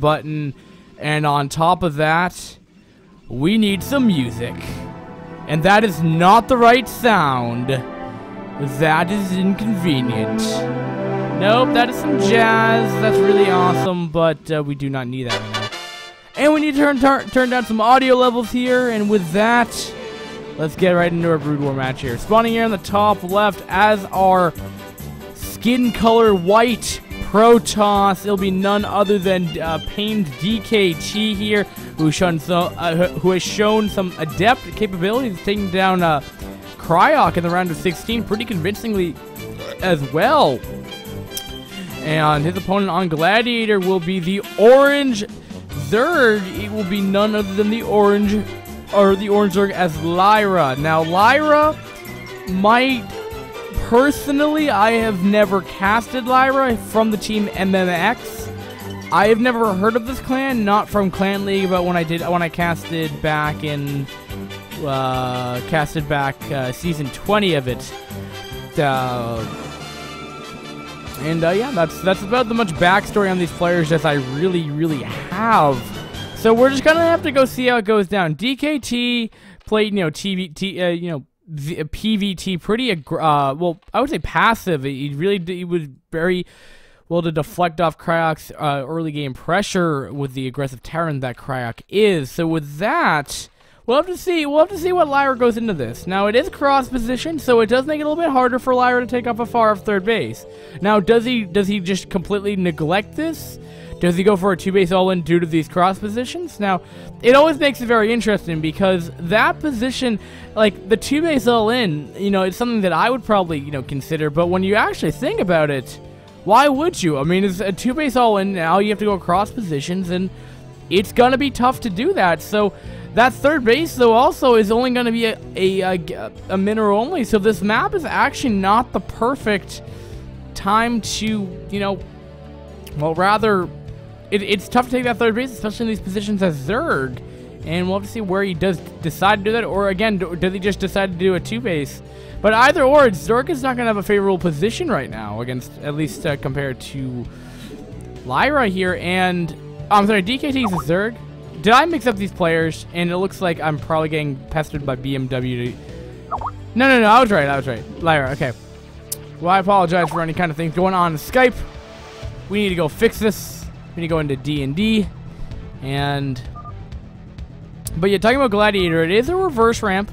button, and on top of that, we need some music. And that is not the right sound. That is inconvenient. Nope, that is some jazz. That's really awesome, but we do not need that right now. And we need to turn down some audio levels here, and with that, let's get right into our Brood War match here. Spawning here on the top left as our skin color white Protoss. It'll be none other than Pained DKT here, who has shown some adept capabilities, taking down Cryok in the round of 16 pretty convincingly as well. And his opponent on Gladiator will be the Orange Zerg. It will be none other than the Orange Zerg as Lyra. Now, Lyra might... Personally, I have never casted Lyra from the team MMX. I have never heard of this clan, not from Clan League, but when I casted back in season 20 of it. Yeah, that's about the much backstory on these players as I really have. So we're just gonna have to go see how it goes down. DKT played, PVT pretty well, I would say passive. He was very well to deflect off Cryok's early game pressure with the aggressive Terran that Cryok is. So with that, we'll have to see what Lyra goes into this. Now it is cross position, so it does make it a little bit harder for Lyra to take off a far off third base. Now does he just completely neglect this? Does he go for a 2-base all-in due to these cross positions? Now, it always makes it very interesting because that position, like the 2-base all-in, it's something that I would probably, consider. But when you actually think about it, why would you? I mean, it's a 2-base all-in. Now you have to go cross positions, and it's gonna be tough to do that. So that third base, though, also is only gonna be a mineral only. So this map is actually not the perfect time to, well, rather. It's tough to take that third base, especially in these positions as Zerg. And we'll have to see where he does decide to do that. Or, again, does he just decide to do a 2-base? But either or, Zerg is not going to have a favorable position right now, against at least compared to Lyra here. And, I'm sorry, DKT is a Zerg. Did I mix up these players? And it looks like I'm probably getting pestered by BMW. No, I was right. Lyra, okay. Well, I apologize for any kind of things going on in Skype. We need to go fix this. We need to go into D&D, but yeah, talking about Gladiator, it is a reverse ramp,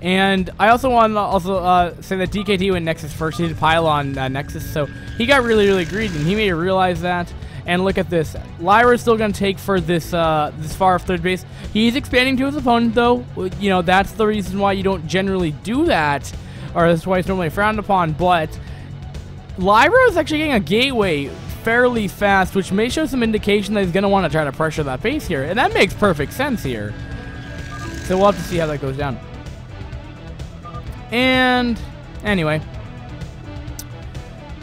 and I also want to say that DKT went Nexus first. He did pile on Nexus, so he got really greedy, and he made it realize that. And look at this, Lyra is still going to take for this this far off third base. He's expanding to his opponent, though. That's the reason why you don't generally do that, or that's why it's normally frowned upon. But Lyra is actually getting a gateway fairly fast, which may show some indication that he's going to want to try to pressure that base here, and that makes perfect sense here. So we'll have to see how that goes down. And anyway,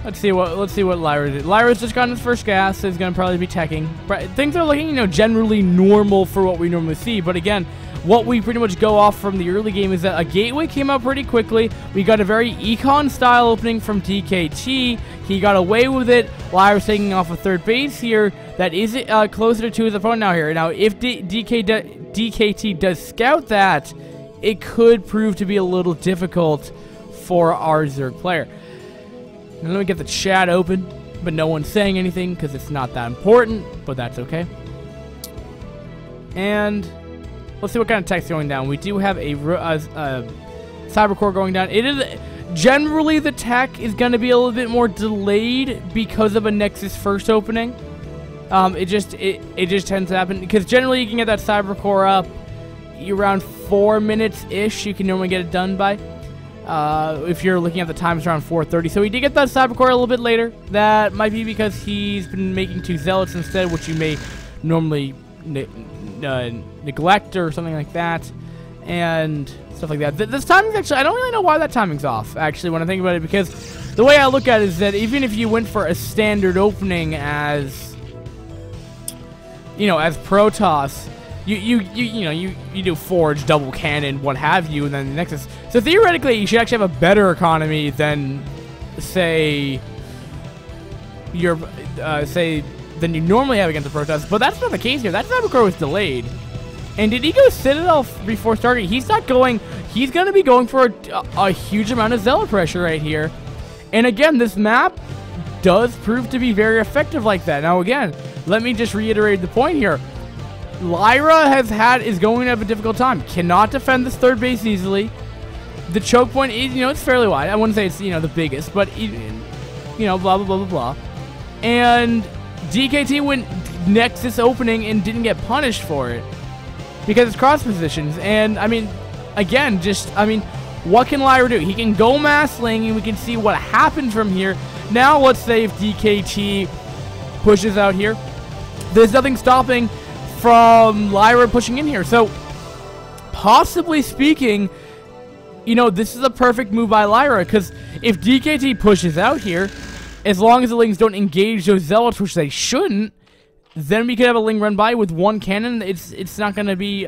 let's see what Lyra did. Lyra's just gotten his first gas, so he's going to probably be teching. Things are looking, generally normal for what we normally see, but again, what we pretty much go off from the early game is that a gateway came out pretty quickly. We got a very econ style opening from DKT. He got away with it. Lyra's taking off a third base here. That is closer to his opponent now here. Now, if DKT does scout that, it could prove to be a little difficult for our Zerg player. Now, let me get the chat open, but no one's saying anything because it's not that important, but that's okay. And let's see what kind of tech's going down. We do have a Cybercore going down. It is generally the tech is going to be a little bit more delayed because of a Nexus first opening. It just tends to happen because generally you can get that Cybercore up around 4 minutes ish. You can normally get it done by. If you're looking at the times around 4:30. So he did get that Cybercore a little bit later. That might be because he's been making 2 Zealots instead, which you may normally neglect or something like that, and stuff like that. This timing actually, I don't really know why that timing's off, actually, when I think about it, because the way I look at it is that even if you went for a standard opening as, as Protoss, you do Forge, double cannon, what have you, and then the Nexus. So theoretically, you should actually have a better economy than, say, your, than you normally have against the Protoss, but that's not the case here. That Cybercore was delayed. And did he go Citadel before starting? He's not going. He's going to be going for a huge amount of Zealot pressure right here. And again, this map does prove to be very effective like that. Now again, let me just reiterate the point here. Lyra is going to have a difficult time. Cannot defend this third base easily. The choke point is, it's fairly wide. I wouldn't say it's, the biggest, but, blah, blah, blah, blah, blah. And DKT went Nexus opening and didn't get punished for it because it's cross positions. And, again, what can Lyra do? He can go mass sling, and we can see what happens from here. Now, let's say if DKT pushes out here, there's nothing stopping from Lyra pushing in here. So, possibly speaking, this is a perfect move by Lyra, because if DKT pushes out here, as long as the Lings don't engage those Zealots, which they shouldn't, then we could have a Ling run by with one cannon. It's not going to be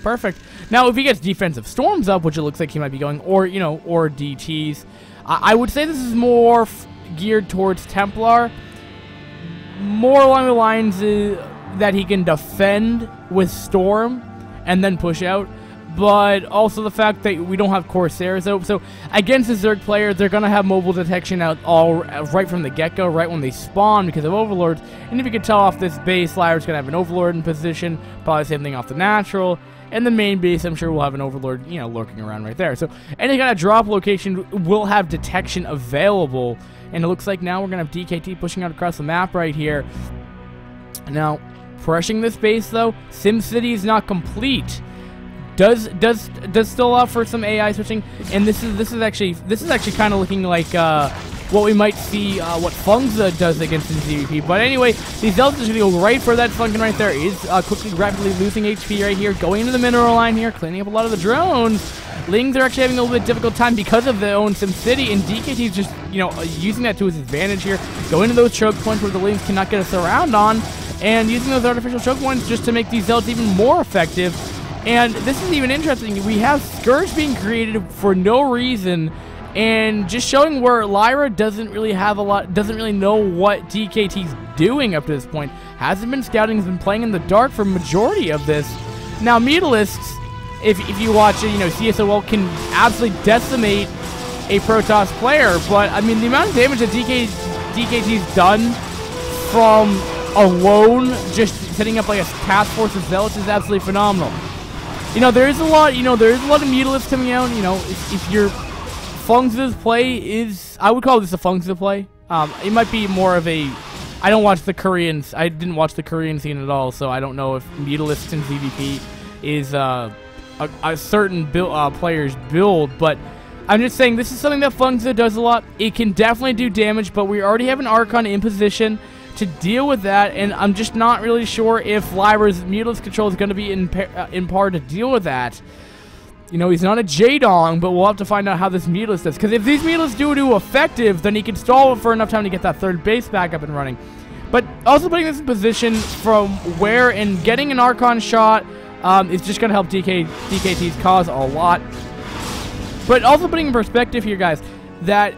perfect. Now, if he gets defensive storms up, which it looks like he might be going, or DTs, I would say this is more geared towards Templar, more along the lines that he can defend with Storm and then push out, but also the fact that we don't have Corsairs out. So against a Zerg player, they're going to have mobile detection out right from the get-go, right when they spawn because of Overlords. And if you can tell off this base, Lyra's going to have an Overlord in position, probably the same thing off the natural. And the main base, I'm sure, will have an Overlord, lurking around right there. So any kind of drop location will have detection available. And it looks like now we're going to have DKT pushing out across the map right here. Now, pressuring this base, though, SimCity is not complete. Does still allow for some AI switching, and this is actually kind of looking like what we might see what Fungza does against the ZVP. But anyway, these Zealots are going to go right for that Sunken right there. Is quickly, rapidly losing HP right here, going into the mineral line here, cleaning up a lot of the drones. Lings are actually having a little bit difficult time because of their own SimCity, and DKT is just using that to his advantage here, going to those choke points where the Lings cannot get us around on, and using those artificial choke points just to make these Zealots even more effective. And this is even interesting. We have Scourge being created for no reason, and just showing where Lyra doesn't really know what DKT's doing up to this point. Hasn't been scouting, has been playing in the dark for majority of this. Now, Mutalisks, if you watch it, CSOL can absolutely decimate a Protoss player, but the amount of damage that DKT's done from alone, just setting up like a task force of Zealots, is absolutely phenomenal. There is a lot of Mutalisks coming out. If your Fungza's play is, I would call this a Fungza play. It might be more of a, I don't watch the Koreans. I didn't watch the Korean scene at all, so I don't know if Mutalisks in ZVP is a certain player's build, but I'm just saying this is something that Fungza does a lot. It can definitely do damage, but we already have an Archon in position to deal with that, and I'm just not really sure if Lyra's Mutalisk control is going to be in par to deal with that. He's not a J-Dong, but we'll have to find out how this Mutalisk does, because if these Mutalisks do effective, then he can stall it for enough time to get that third base back up and running. But also putting this in position from where and getting an Archon shot is just going to help DKT's cause a lot. But also putting in perspective here, guys, that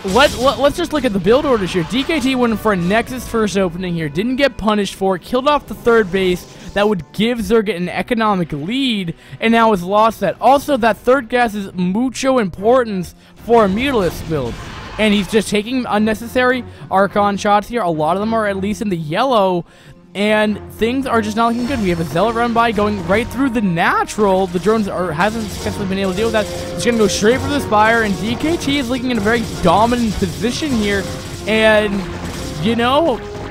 let's just look at the build orders here. DKT went for a Nexus first opening here, didn't get punished for it, killed off the third base. That would give Zerg an economic lead, and now has lost that. Also, that third gas is mucho importance for a Mutalisk build. And he's just taking unnecessary Archon shots here. A lot of them are at least in the yellow, and things are just not looking good. We have a Zealot run by going right through the natural. The drones hasn't successfully been able to deal with that. It's going to go straight for the Spire, and DKT is looking in a very dominant position here. And,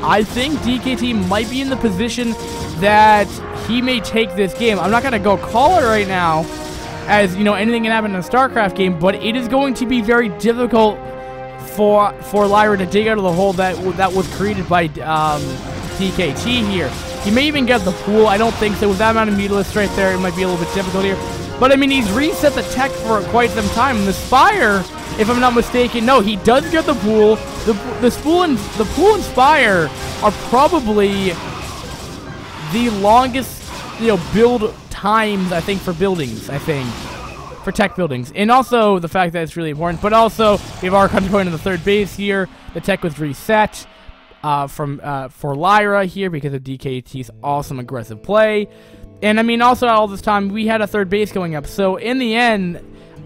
I think DKT might be in the position that he may take this game. I'm not going to go call it right now, as, anything can happen in a StarCraft game, but it is going to be very difficult for Lyra to dig out of the hole that was created by DKT here. He may even get the pool. I don't think so. With that amount of Mutalisks right there, it might be a little bit difficult here. But, he's reset the tech for quite some time. And the Spire, if I'm not mistaken, no, he does get the pool. The pool and Spire are probably the longest, build times, I think, for buildings, for tech buildings. And also the fact that it's really important. But also, we have Archon going to the third base here. The tech was reset. for Lyra here because of DKT's awesome aggressive play. And I mean, also all this time we had a third base going up. So in the end,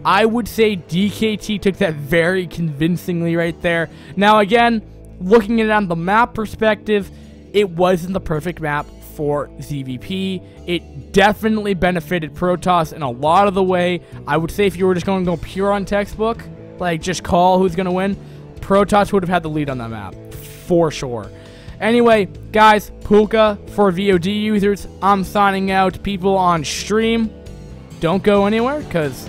I would say DKT took that very convincingly right there. Now again, looking at it on the map perspective, it wasn't the perfect map for ZVP. It definitely benefited Protoss in a lot of the way. I would say if you were just going to go pure on textbook, like just call who's going to win, Protoss would have had the lead on that map, for sure. Anyway, guys, Puka for VOD users. I'm signing out. People on stream, don't go anywhere, because